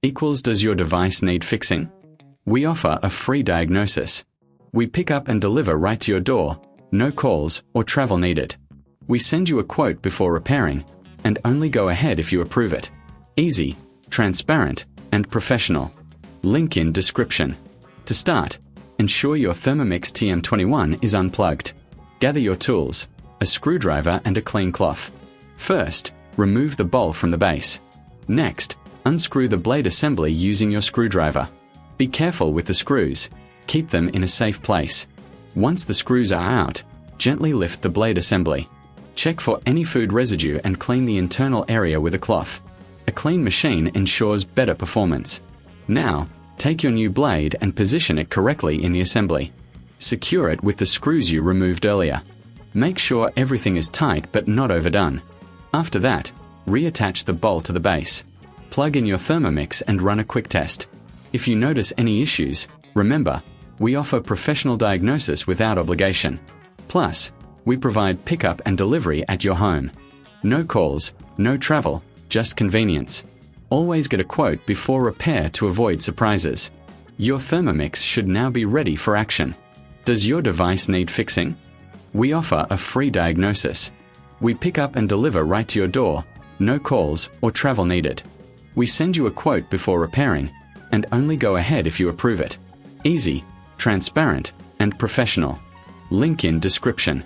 equals does your device need fixing? We offer a free diagnosis. We pick up and deliver right to your door, no calls or travel needed. We send you a quote before repairing, and only go ahead if you approve it. Easy, transparent, and professional. Link in description. To start, ensure your Thermomix TM21 is unplugged. Gather your tools, a screwdriver and a clean cloth. First, remove the bowl from the base. Next, unscrew the blade assembly using your screwdriver. Be careful with the screws. Keep them in a safe place. Once the screws are out, gently lift the blade assembly. Check for any food residue and clean the internal area with a cloth. A clean machine ensures better performance. Now, take your new blade and position it correctly in the assembly. Secure it with the screws you removed earlier. Make sure everything is tight but not overdone. After that, reattach the bowl to the base. Plug in your Thermomix and run a quick test. If you notice any issues, remember, we offer professional diagnosis without obligation. Plus, we provide pickup and delivery at your home. No calls, no travel, just convenience. Always get a quote before repair to avoid surprises. Your Thermomix should now be ready for action. Does your device need fixing? We offer a free diagnosis. We pick up and deliver right to your door, no calls or travel needed. We send you a quote before repairing, and only go ahead if you approve it. Easy, transparent, and professional. Link in description.